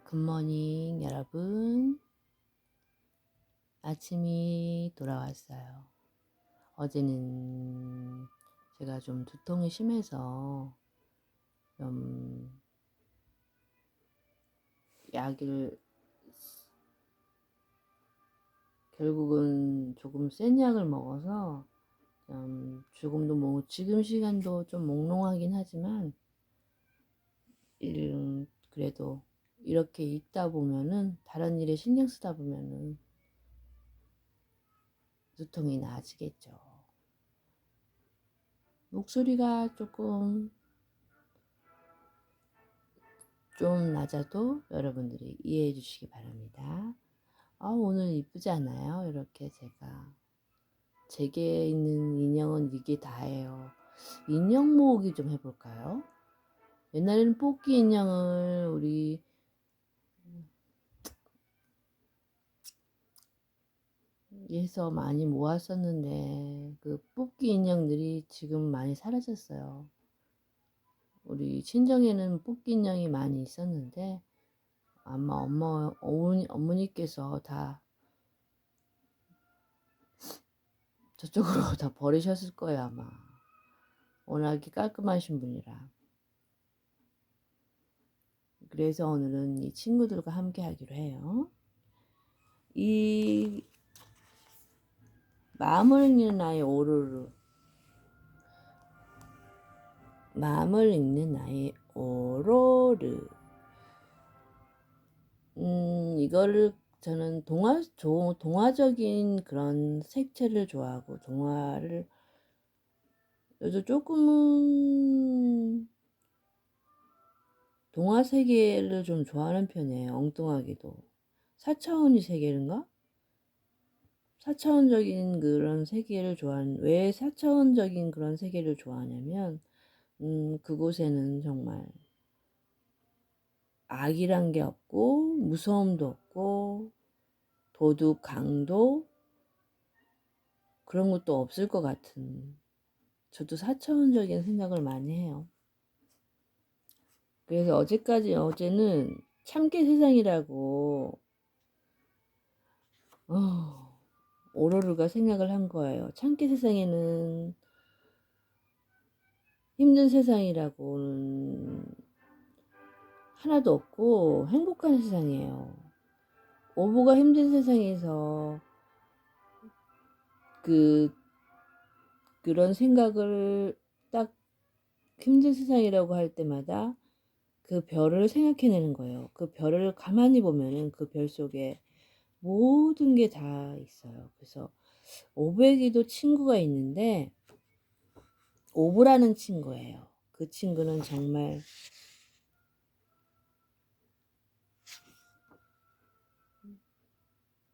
굿모닝 여러분. 아침이 돌아왔어요. 어제는 제가 좀 두통이 심해서 좀 약을 결국은 조금 센 약을 먹어서 조금도 지금 시간도 좀 몽롱하긴 하지만 그래도 이렇게 있다 보면은 다른 일에 신경 쓰다 보면은 두통이 나아지겠죠. 목소리가 조금 좀 낮아도 여러분들이 이해해 주시기 바랍니다. 오늘 이쁘지 않아요? 이렇게 제게 있는 인형은 이게 다예요. 인형 모으기 좀 해볼까요? 옛날에는 뽑기 인형을 우리 해서 많이 모았었는데 그 뽑기 인형들이 지금 많이 사라졌어요. 우리 친정에는 뽑기 인형이 많이 있었는데 아마 어머니께서 다 저쪽으로 다 버리셨을 거예요, 아마. 워낙에 깔끔하신 분이라. 그래서 오늘은 이 친구들과 함께 하기로 해요. 이 마음을 읽는 아이 오로르. 마음을 읽는 아이 오로르. 이거를 저는 동화적인 그런 색채를 좋아하고 요즘 조금은 동화 세계를 좀 좋아하는 편이에요. 엉뚱하게도. 4차원이 세계인가? 4차원적인 그런 세계를 왜 4차원적인 그런 세계를 좋아하냐면, 그곳에는 정말 악이란 게 없고, 무서움도 없고, 도둑, 강도, 그런 것도 없을 것 같은, 저도 4차원적인 생각을 많이 해요. 그래서 어제는 참깨 세상이라고, 오로르가 생각을 한 거예요. 참깨 세상에는 힘든 세상이라고는 하나도 없고 행복한 세상이에요. 오보가 힘든 세상에서 그런 생각을 딱 힘든 세상이라고 할 때마다 그 별을 생각해내는 거예요. 그 별을 가만히 보면은 그 별 속에 모든 게 다 있어요. 그래서 오보에게도 친구가 있는데 오보라는 친구예요. 그 친구는 정말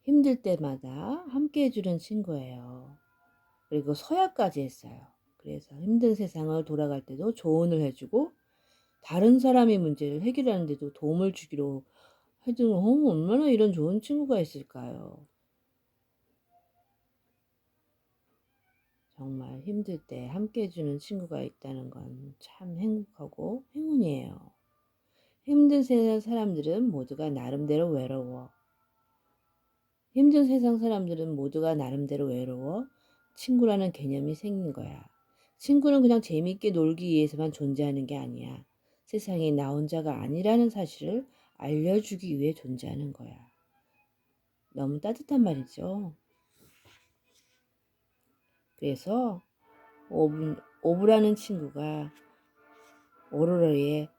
힘들 때마다 함께 해주는 친구예요. 그리고 서약까지 했어요. 그래서 힘든 세상을 돌아갈 때도 조언을 해주고 다른 사람의 문제를 해결하는 데도 도움을 주기로 해주는 얼마나 이런 좋은 친구가 있을까요? 정말 힘들 때 함께 해주는 친구가 있다는 건 참 행복하고 행운이에요. 힘든 세상 사람들은 모두가 나름대로 외로워. 힘든 세상 사람들은 모두가 나름대로 외로워. 친구라는 개념이 생긴 거야. 친구는 그냥 재미있게 놀기 위해서만 존재하는 게 아니야. 세상에 나 혼자가 아니라는 사실을 알려주기 위해 존재하는 거야. 너무 따뜻한 말이죠. 그래서 오브라는 친구가 오로라의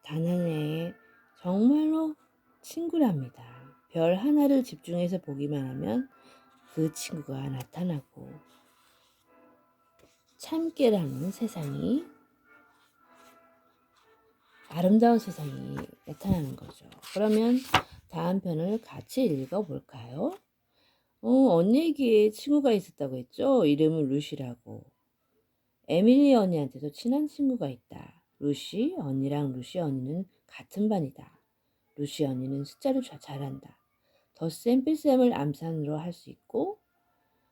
단 하나의 정말로 친구랍니다. 별 하나를 집중해서 보기만 하면 그 친구가 나타나고 참깨라는 세상이 아름다운 세상이 나타나는 거죠. 그러면 다음 편을 같이 읽어볼까요? 언니에게 친구가 있었다고 했죠? 이름은 루시라고. 에밀리 언니한테도 친한 친구가 있다. 루시 언니는 같은 반이다. 루시 언니는 숫자를 잘한다. 덧셈 뺄셈을 암산으로 할 수 있고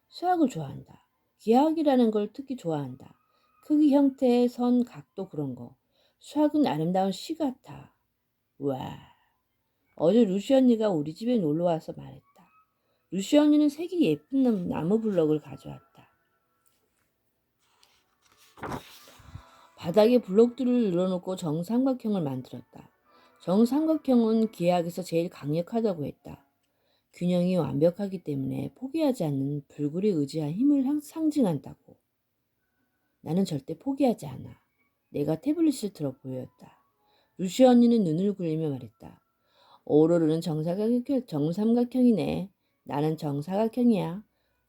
수학을 좋아한다. 기하학이라는 걸 특히 좋아한다. 크기, 형태, 선, 각도 그런 거. 수학은 아름다운 시 같아. 와, 어제 루시 언니가 우리 집에 놀러 와서 말했다. 루시 언니는 색이 예쁜 나무 블럭을 가져왔다. 바닥에 블록들을 늘어놓고 정삼각형을 만들었다. 정삼각형은 기하학에서 제일 강력하다고 했다. 균형이 완벽하기 때문에 포기하지 않는 불굴에 의지한 힘을 상징한다고. 나는 절대 포기하지 않아. 내가 태블릿을 들어 보였다. 루시 언니는 눈을 굴리며 말했다. 오로르는 정삼각형이네. 나는 정사각형이야.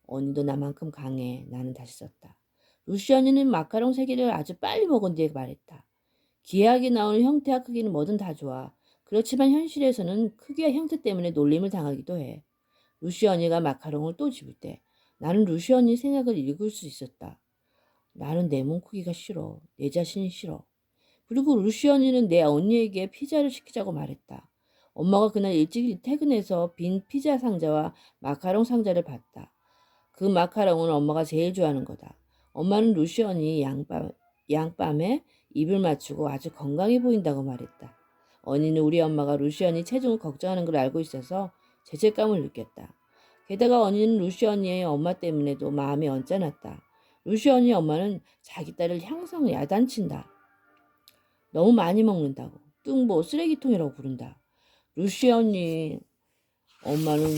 언니도 나만큼 강해. 나는 다시 썼다. 루시 언니는 마카롱 3개를 아주 빨리 먹은 뒤에 말했다. 기하학에 나오는 형태와 크기는 뭐든 다 좋아. 그렇지만 현실에서는 크기와 형태 때문에 놀림을 당하기도 해. 루시 언니가 마카롱을 또 집을 때 나는 루시 언니 생각을 읽을 수 있었다. 나는 내 몸 크기가 싫어. 내 자신이 싫어. 그리고 루시 언니는 내 언니에게 피자를 시키자고 말했다. 엄마가 그날 일찍 퇴근해서 빈 피자 상자와 마카롱 상자를 봤다. 그 마카롱은 엄마가 제일 좋아하는 거다. 엄마는 루시 언니 양밤에 입을 맞추고 아주 건강해 보인다고 말했다. 언니는 우리 엄마가 루시 언니 체중을 걱정하는 걸 알고 있어서 죄책감을 느꼈다. 게다가 언니는 루시 언니의 엄마 때문에도 마음이 언짢았다. 루시 언니 엄마는 자기 딸을 항상 야단친다. 너무 많이 먹는다고. 뚱보 쓰레기통이라고 부른다. 루시 언니 엄마는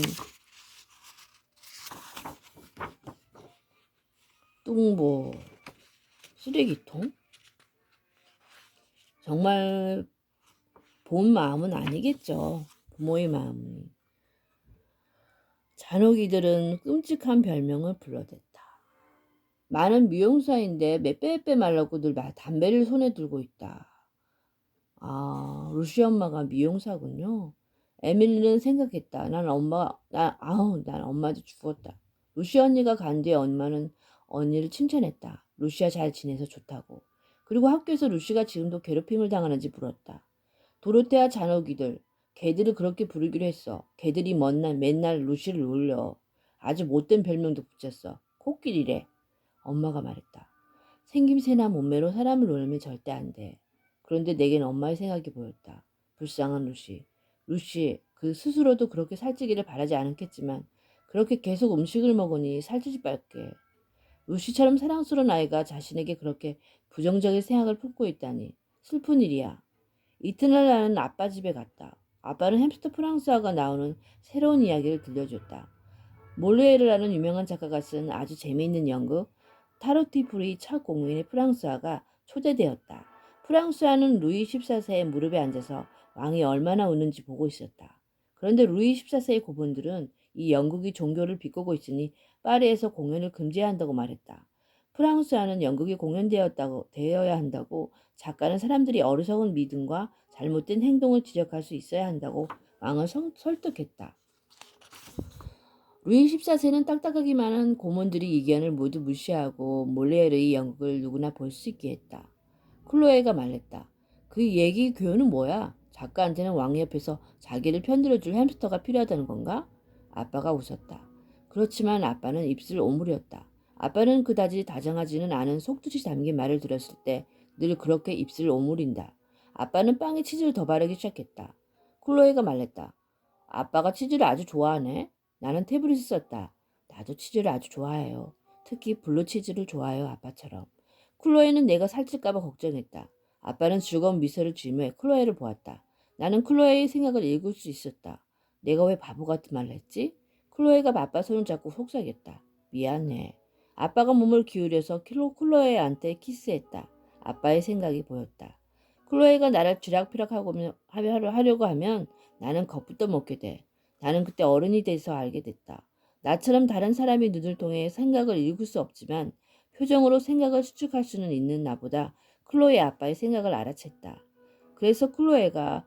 뚱보 쓰레기통? 정말 본 마음은 아니겠죠. 부모의 마음이. 잔혹이들은 끔찍한 별명을 불러댔다. 많은 미용사인데 빼빼 말라고 늘 담배를 손에 들고 있다. 아, 루시 엄마가 미용사군요. 에밀리는 생각했다. 난 엄마도 죽었다. 루시 언니가 간 뒤에 엄마는 언니를 칭찬했다. 루시야 잘 지내서 좋다고. 그리고 학교에서 루시가 지금도 괴롭힘을 당하는지 물었다. 도로테아 잔혹이들, 걔들을 그렇게 부르기로 했어. 걔들이 맨날 루시를 놀려. 아주 못된 별명도 붙였어. 코끼리래. 엄마가 말했다. 생김새나 몸매로 사람을 놀리면 절대 안 돼. 그런데 내겐 엄마의 생각이 보였다. 불쌍한 루시. 루시, 그 스스로도 그렇게 살찌기를 바라지 않았겠지만 그렇게 계속 음식을 먹으니 살찌지 빨게. 루시처럼 사랑스러운 아이가 자신에게 그렇게 부정적인 생각을 품고 있다니 슬픈 일이야. 이튿날 나는 아빠 집에 갔다. 아빠는 햄스터 프랑스어가 나오는 새로운 이야기를 들려줬다. 몰레르라는 유명한 작가가 쓴 아주 재미있는 연극 타르티프리 첫 공연의 프랑스어가 초대되었다. 프랑스어는 루이 14세의 무릎에 앉아서 왕이 얼마나 웃는지 보고 있었다. 그런데 루이 14세의 고분들은 이 연극이 종교를 비꼬고 있으니 파리에서 공연을 금지해야 한다고 말했다. 프랑스어는 연극이 되어야 한다고 작가는 사람들이 어리석은 믿음과 잘못된 행동을 지적할 수 있어야 한다고 왕을 설득했다. 루이 14세는 딱딱하기만 한 고문들이 의견을 모두 무시하고 몰리에르의 연극을 누구나 볼 수 있게 했다. 클로에가 말했다. 그 얘기 교훈은 뭐야? 작가한테는 왕 옆에서 자기를 편들어줄 햄스터가 필요하다는 건가? 아빠가 웃었다. 그렇지만 아빠는 입술을 오므렸다. 아빠는 그다지 다정하지는 않은 속뜻이 담긴 말을 들었을 때 늘 그렇게 입술을 오므린다. 아빠는 빵에 치즈를 더 바르기 시작했다. 클로에가 말했다. 아빠가 치즈를 아주 좋아하네. 나는 태블릿을 썼다. 나도 치즈를 아주 좋아해요. 특히 블루치즈를 좋아해요, 아빠처럼. 클로에는 내가 살찔까봐 걱정했다. 아빠는 즐거운 미소를 지으며 클로에를 보았다. 나는 클로에의 생각을 읽을 수 있었다. 내가 왜 바보 같은 말을 했지? 클로에가 아빠 손을 잡고 속삭였다. 미안해. 아빠가 몸을 기울여서 클로에한테 키스했다. 아빠의 생각이 보였다. 클로에가 나를 하려고 하면 나는 겁부터 먹게 돼. 나는 그때 어른이 돼서 알게 됐다. 나처럼 다른 사람의 눈을 통해 생각을 읽을 수 없지만 표정으로 생각을 수축할 수는 있는 나보다 클로에 아빠의 생각을 알아챘다. 그래서 클로에가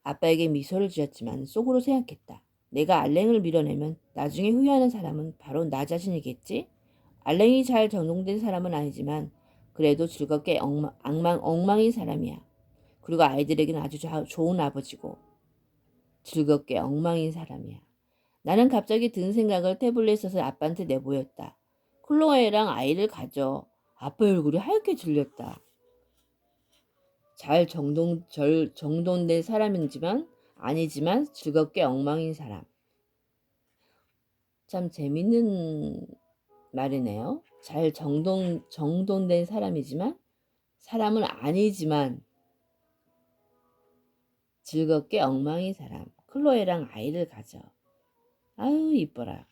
아빠에게 미소를 지었지만 속으로 생각했다. 내가 알랭을 밀어내면 나중에 후회하는 사람은 바로 나 자신이겠지? 알랭이 잘 정돈된 사람은 아니지만 그래도 즐겁게 엉망인 사람이야. 그리고 아이들에게는 아주 좋은 아버지고 즐겁게 엉망인 사람이야. 나는 갑자기 든 생각을 태블릿에서 아빠한테 내보였다. 클로에랑 아이를 가져. 아빠 얼굴이 하얗게 질렸다. 정돈된 사람이지만 아니지만 즐겁게 엉망인 사람. 참 재밌는 말이네요. 정돈된 사람이지만 사람은 아니지만 즐겁게 엉망인 사람. 클로에랑 아이를 가져. 아유 이뻐라.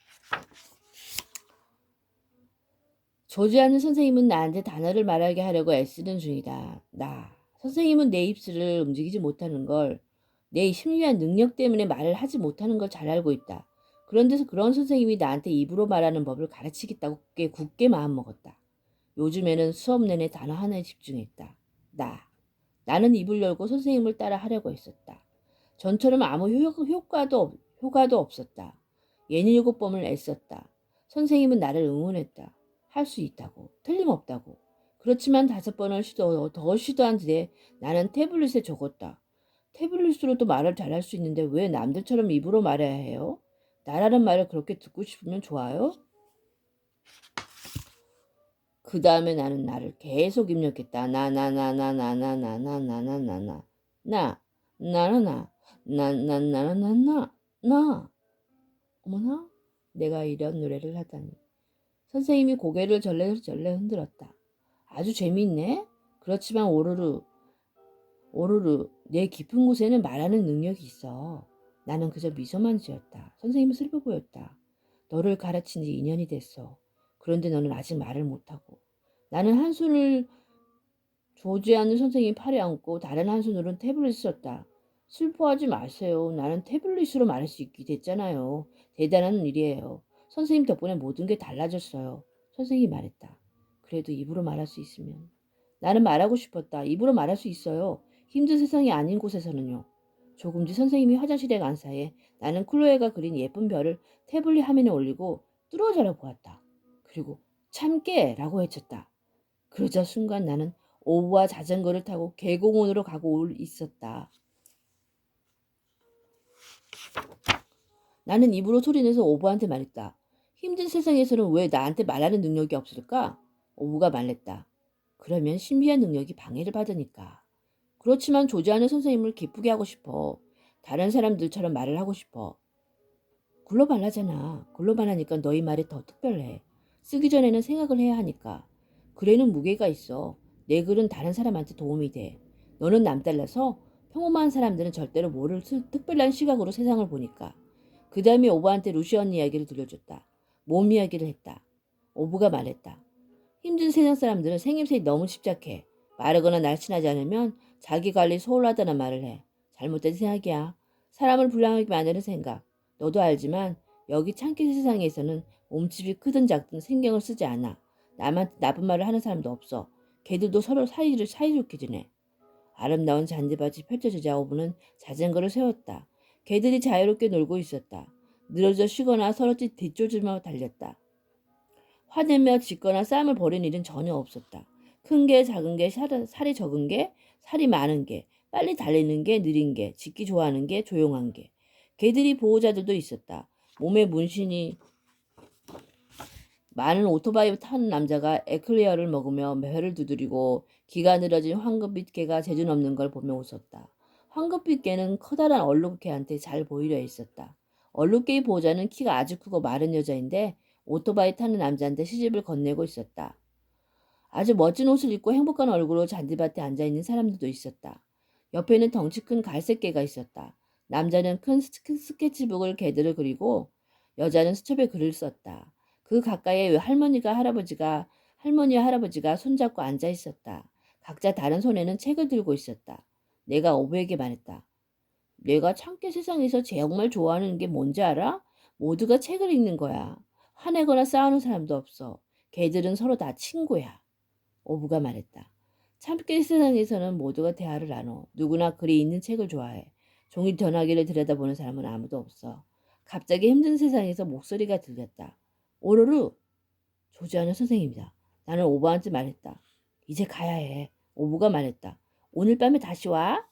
조지아는 선생님은 나한테 단어를 말하게 하려고 애쓰는 중이다. 선생님은 내 입술을 움직이지 못하는 걸, 내 신비한 능력 때문에 말을 하지 못하는 걸 잘 알고 있다. 그런데서 그런 선생님이 나한테 입으로 말하는 법을 가르치겠다고 굳게 마음먹었다. 요즘에는 수업 내내 단어 하나에 집중했다. 나는 입을 열고 선생님을 따라 하려고 했었다. 전처럼 아무 효과도 없었다. 67번을 애썼다. 선생님은 나를 응원했다. 할 수 있다고. 틀림없다고. 그렇지만 5번을 더 시도한 뒤에 나는 태블릿에 적었다. 태블릿으로도 말을 잘할 수 있는데 왜 남들처럼 입으로 말해야 해요? 나라는 말을 그렇게 듣고 싶으면 좋아요? 그 다음에 나는 나를 계속 입력했다. 나. 어머나, 내가 이런 노래를 하다니. 선생님이 고개를 절레절레 흔들었다. 아주 재미있네. 그렇지만 오르르, 내 깊은 곳에는 말하는 능력이 있어. 나는 그저 미소만 지었다. 선생님은 슬퍼 보였다. 너를 가르친 지 2년이 됐어. 그런데 너는 아직 말을 못하고. 나는 한 손을 조지아는 선생님이 팔에 안고 다른 한 손으로는 태블릿을 썼다. 슬퍼하지 마세요. 나는 태블릿으로 말할 수 있게 됐잖아요. 대단한 일이에요. 선생님 덕분에 모든 게 달라졌어요. 선생님이 말했다. 그래도 입으로 말할 수 있으면. 나는 말하고 싶었다. 입으로 말할 수 있어요. 힘든 세상이 아닌 곳에서는요. 조금 뒤 선생님이 화장실에 간 사이에 나는 클로에가 그린 예쁜 별을 태블릿 화면에 올리고 뚫어져라 보았다. 그리고 참깨! 라고 외쳤다. 그러자 순간 나는 오브와 자전거를 타고 계곡원으로 가고 있었다. 나는 입으로 소리내서 오브한테 말했다. 힘든 세상에서는 왜 나한테 말하는 능력이 없을까? 오브가 말했다. 그러면 신비한 능력이 방해를 받으니까. 그렇지만 조지아는 선생님을 기쁘게 하고 싶어. 다른 사람들처럼 말을 하고 싶어. 글로벌하잖아. 글로벌하니까 너희 말이 더 특별해. 쓰기 전에는 생각을 해야 하니까. 글에는 무게가 있어. 내 글은 다른 사람한테 도움이 돼. 너는 남달라서 평범한 사람들은 절대로 모를 특별한 시각으로 세상을 보니까. 그 다음에 오브한테 루시 언니 이야기를 들려줬다. 몸 이야기를 했다. 오브가 말했다. 힘든 세상 사람들은 생김새에 너무 집착해. 마르거나 날씬하지 않으면 자기 관리 소홀하다는 말을 해. 잘못된 생각이야. 사람을 불쌍하게 만드는 생각. 너도 알지만 여기 창기 세상에서는 몸집이 크든 작든 신경을 쓰지 않아. 남한테 나쁜 말을 하는 사람도 없어. 걔들도 서로 사이좋게 지내. 아름다운 잔디밭이 펼쳐지자 오브는 자전거를 세웠다. 개들이 자유롭게 놀고 있었다. 늘어져 쉬거나 서로 뒤쫓으며 달렸다. 화내며 짖거나 싸움을 벌인 일은 전혀 없었다. 큰 게, 작은 게, 살이 적은 게, 살이 많은 게, 빨리 달리는 게, 느린 게, 짖기 좋아하는 게, 조용한 게. 개들이 보호자들도 있었다. 몸에 문신이 많은 오토바이 타는 남자가 에클레어를 먹으며 혀를 두드리고 기가 늘어진 황금빛 개가 재주 없는 걸 보며 웃었다. 황금빛 개는 커다란 얼룩개한테 잘 보이려 했었다. 얼룩개의 보호자는 키가 아주 크고 마른 여자인데 오토바이 타는 남자한테 시집을 건네고 있었다. 아주 멋진 옷을 입고 행복한 얼굴로 잔디밭에 앉아있는 사람들도 있었다. 옆에는 덩치 큰 갈색 개가 있었다. 남자는 큰 스케치북을 개들을 그리고 여자는 수첩에 글을 썼다. 그 가까이에 할머니와 할아버지가 손잡고 앉아 있었다. 각자 다른 손에는 책을 들고 있었다. 내가 오브에게 말했다. 내가 참깨 세상에서 정말 좋아하는 게 뭔지 알아? 모두가 책을 읽는 거야. 화내거나 싸우는 사람도 없어. 걔들은 서로 다 친구야. 오브가 말했다. 참깨 세상에서는 모두가 대화를 나눠. 누구나 글이 있는 책을 좋아해. 종이 전화기를 들여다보는 사람은 아무도 없어. 갑자기 힘든 세상에서 목소리가 들렸다. 오로루! 조지아는 선생님이다. 나는 오브한테 말했다. 이제 가야 해. 오브가 말했다. 오늘 밤에 다시 와?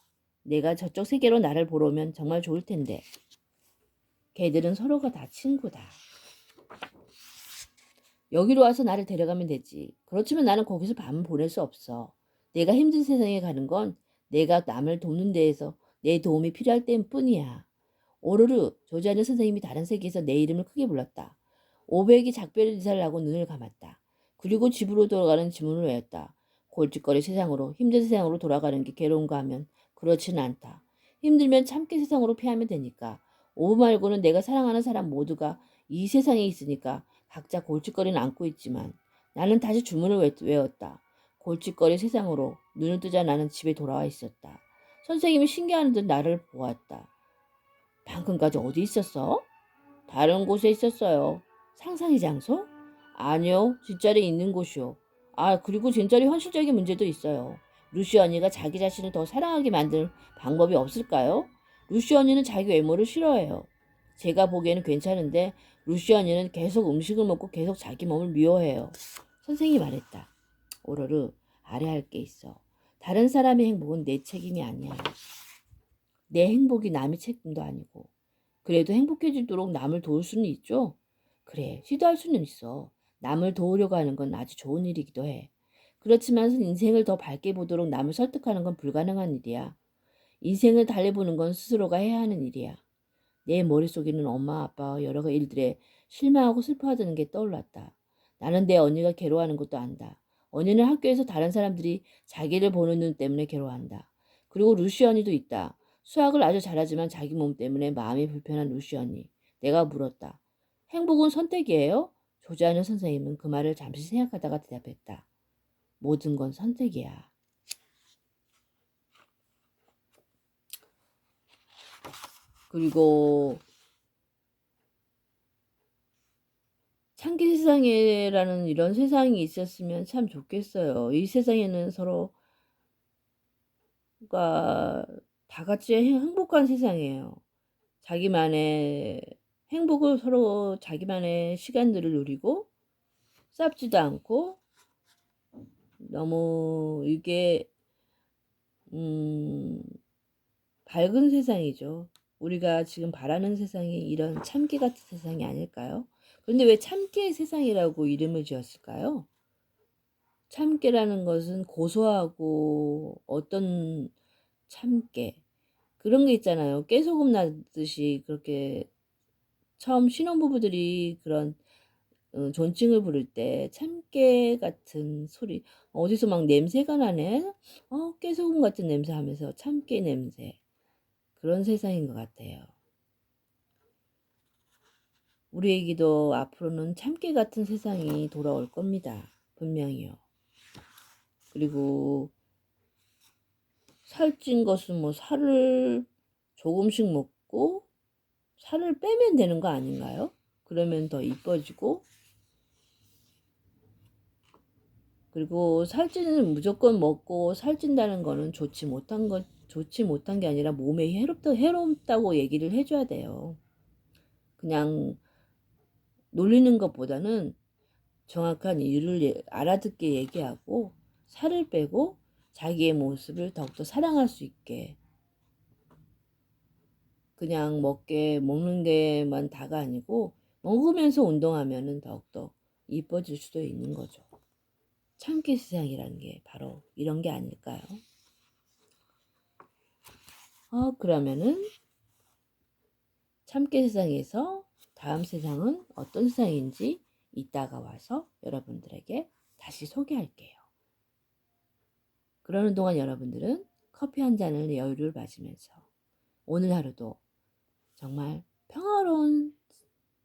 내가 저쪽 세계로 나를 보러 오면 정말 좋을 텐데. 걔들은 서로가 다 친구다. 여기로 와서 나를 데려가면 되지. 그렇지만 나는 거기서 밤을 보낼 수 없어. 내가 힘든 세상에 가는 건 내가 남을 돕는 데에서 내 도움이 필요할 때뿐이야. 오르르 조지아는 선생님이 다른 세계에서 내 이름을 크게 불렀다. 500이 작별 인사를 하고 눈을 감았다. 그리고 집으로 돌아가는 지문을 외웠다. 골칫거리 세상으로 힘든 세상으로 돌아가는 게 괴로운가 하면 그렇지는 않다. 힘들면 참기 세상으로 피하면 되니까. 오브 말고는 내가 사랑하는 사람 모두가 이 세상에 있으니까 각자 골칫거리는 안고 있지만 나는 다시 주문을 외웠다. 골칫거리 세상으로 눈을 뜨자 나는 집에 돌아와 있었다. 선생님이 신기한 듯 나를 보았다. 방금까지 어디 있었어? 다른 곳에 있었어요. 상상의 장소? 아니요, 뒷자리에 있는 곳이요. 아, 그리고 진짜리 현실적인 문제도 있어요. 루시 언니가 자기 자신을 더 사랑하게 만들 방법이 없을까요? 루시 언니는 자기 외모를 싫어해요. 제가 보기에는 괜찮은데 루시 언니는 계속 음식을 먹고 계속 자기 몸을 미워해요. 선생이 말했다. 오로르, 아래할 게 있어. 다른 사람의 행복은 내 책임이 아니야. 내 행복이 남의 책임도 아니고. 그래도 행복해지도록 남을 도울 수는 있죠? 그래, 시도할 수는 있어. 남을 도우려고 하는 건 아주 좋은 일이기도 해. 그렇지만 인생을 더 밝게 보도록 남을 설득하는 건 불가능한 일이야. 인생을 달래보는 건 스스로가 해야 하는 일이야. 내 머릿속에는 엄마, 아빠와 여러 일들에 실망하고 슬퍼하는 게 떠올랐다. 나는 내 언니가 괴로워하는 것도 안다. 언니는 학교에서 다른 사람들이 자기를 보는 눈 때문에 괴로워한다. 그리고 루시 언니도 있다. 수학을 아주 잘하지만 자기 몸 때문에 마음이 불편한 루시 언니. 내가 물었다. 행복은 선택이에요? 조지아는 선생님은 그 말을 잠시 생각하다가 대답했다. 모든 건 선택이야. 그리고 창기 세상에라는 이런 세상이 있었으면 참 좋겠어요. 이 세상에는 서로가 다 같이 행복한 세상이에요. 자기만의 행복을 서로 자기만의 시간들을 누리고 싸우지도 않고 너무 이게 밝은 세상이죠. 우리가 지금 바라는 세상이 이런 참깨 같은 세상이 아닐까요? 그런데 왜 참깨의 세상이라고 이름을 지었을까요? 참깨라는 것은 고소하고 어떤 참깨 그런 게 있잖아요. 깨소금 나듯이 그렇게 처음 신혼부부들이 그런 존칭을 부를 때 참깨 같은 소리 어디서 막 냄새가 나네. 깨소금 같은 냄새 하면서 참깨 냄새 그런 세상인 것 같아요. 우리에게도 앞으로는 참깨 같은 세상이 돌아올 겁니다. 분명히요. 그리고 살찐 것은 뭐 살을 조금씩 먹고 살을 빼면 되는 거 아닌가요? 그러면 더 이뻐지고 그리고 살찌는 무조건 먹고 살찐다는 거는 좋지 못한 게 아니라 몸에 해롭다고 얘기를 해줘야 돼요. 그냥 놀리는 것보다는 정확한 이유를 알아듣게 얘기하고 살을 빼고 자기의 모습을 더욱더 사랑할 수 있게 그냥 먹는 게만 다가 아니고 먹으면서 운동하면은 더욱더 이뻐질 수도 있는 거죠. 참기 세상이라는 게 바로 이런 게 아닐까요? 그러면은 참깨 세상에서 다음 세상은 어떤 세상인지 이따가 와서 여러분들에게 다시 소개할게요. 그러는 동안 여러분들은 커피 한 잔을 여유를 맞으면서 오늘 하루도 정말 평화로운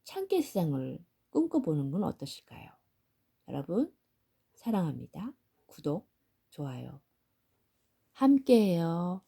참깨 세상을 꿈꿔보는 건 어떠실까요? 여러분 사랑합니다. 구독, 좋아요 함께해요.